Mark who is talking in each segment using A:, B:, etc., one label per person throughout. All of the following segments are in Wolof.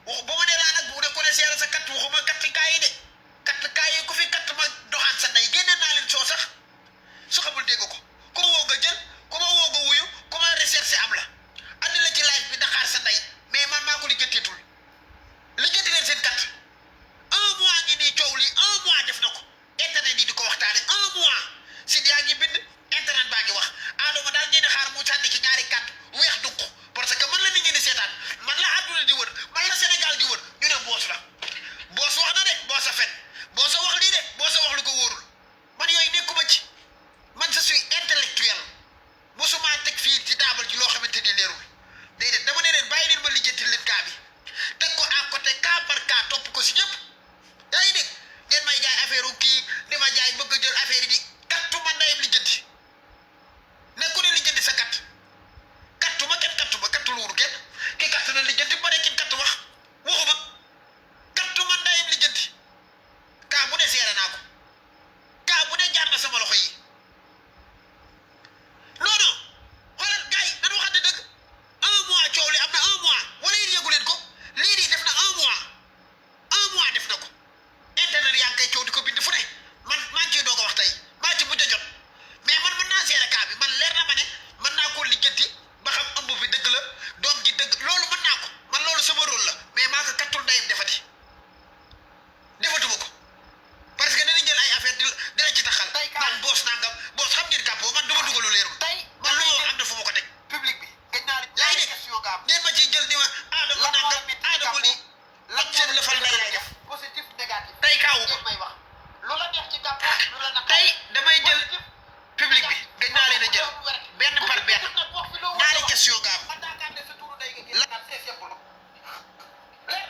A: wax ba ma nee laa nag bu ne ko ne seere sa kat waxuma kat kaa yi de kat kaa yi ku fi kat ma doxaan sa ndey génne naa leen soo sax su xamul dégg ko ku ma woo nga jël ku ma woo nga wuyu ku ma recherche am la andi la ci live bi daxaar sa ndey mais man maa ko lijjantitul lijjanti leen seen kat 1 mois ngi nii coow li 1 mois def na ko internet yi di ko waxtaane 1 mois si yaa ngi bind internet baa ngi wax Adama daal ngeen di xaar mu sànni ci ñaari kat weex dugg parce que man la nit ñi di seetaan man la àdduna di wër man la Sénégal di wër ñu ne boos la boos wax na de boos a fen boos a wax lii de boos a wax lu ko wóorul man yooyu nekkuma ci man je suis intellectuel mosuma teg fii ci taabal ji loo xamante ni leerul déedéet dama ne leen bàyyi leen ma lijjanti leen kaa bi teg ko à côté cas par cas topp ko si ñëpp yaa ngi dégg ngeen may jaay affaire kii di ma jaay bëgg a jël affaire yi di kattu ma ndayam lijjanti ne ku ne lijjanti sa kat kattu ma kenn kattu ma kattu luuru kenn ki kattu na lijjanti ba ne kenn kattu wax waxuma kattu ma ndayam lijjanti kaa bu ne seere naa ko kaa bu ne jaar na sama loxo yi non non xoolal gars yi dañu waxante dëgg 1 mois coow li am na 1 mois wala yéen yëgu leen ko lii di def na 1 mois 1 mois def na ko internet yaa ngi koy coow di ko bind fu ne man maa ngi ciy doog a wax tey maa ci mujj a jot mais man mën naa seere kaa bi man leer na ma ne mën naa koo lijjanti ba xam ëmb bi dëgg la doom ji dëgg loolu mën naa ko man loolu sama rôle la mais maa ko kattul ndayam defatuma ko parce que dañuy jël ay affaire di la ci taxal naan boos nangam boos xam ngeen kàppoo man duma dugalu leerul man lu ma am na fu ma ko teg
B: public bi gëj naa
A: yaa ngi dégg ngeen ma ciy jël di ma aadama nangam aadama lii lan seen lëfal nday lay def
B: positif négatif
A: tey kaawu ko
B: may wax lu la neex ci gàpp lu la naqari
A: tey damay jël public bi gëj naa leen a jël benn par benn ñaari question nga am
B: man daa gàdde sa turu day nga gis naan c'est simple leer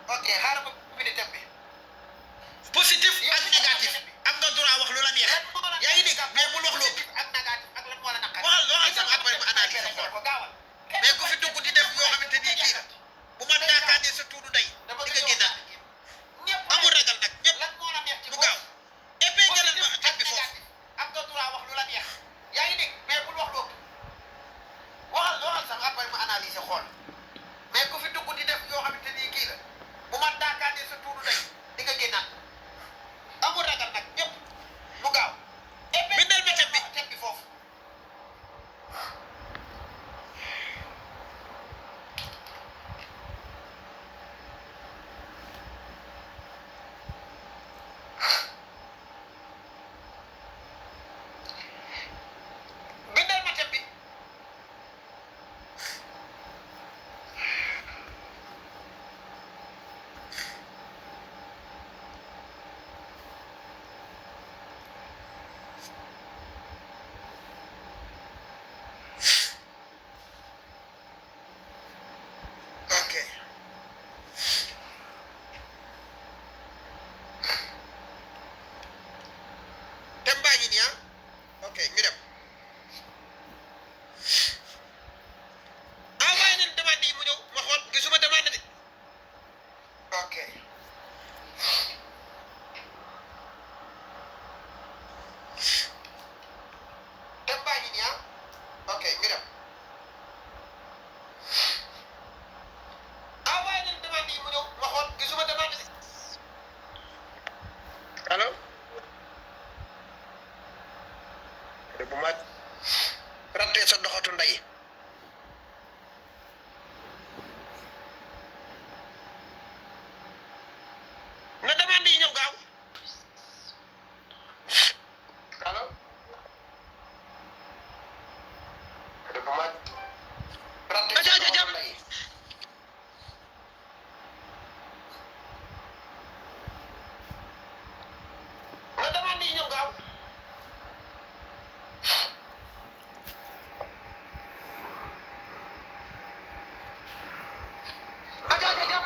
B: ok xaaral ma bindi thème bi
A: positif ak négatif am nga droit wax lu la neex yaa ngi dégg mais bul wax lu ëpp
B: ak négatif ak lan moo la naqari
A: waxal sax après ma analyse xool
B: ko gaawal
A: mais ku fi dugg di def yoo xamante ni kii la bu ma daakaatee sa tuuru ndey di nga génnaat
B: ñëpp
A: amul ragal nag ñëpp
B: lan moo la neex ci
A: mu gaaw épée jëlal ma
B: ak
A: thème bi foofu
B: négatif am nga droit wax lu la neex yaa ngi dégg mais bul wax lu ëpp waxal sax après ma analyser xool mais ku fi dugg di def yoo xamante ni kii la bu ma daakaatee sa tuuru ndey di nga génnaat amul ragal nag ñëpp mu gaaw
A: bindal ma thème bi
B: thème bi foofu bindal ma thème bi
A: ok thème baa ngi nii ah ok ñu dem envoyé leen demande yi mu ñëw ma xool gisuma demande de
B: ok thème baa ngi nii ah ok ñu dem envoyé leen demande yi mu ñëw ma xool gisuma demande de
A: allo bu ma rattee sa doxatu ndey na demande yi ñëw gaaw
B: allo bu ma rattee sa doxatu ndey na demande yi ñëw gaaw aja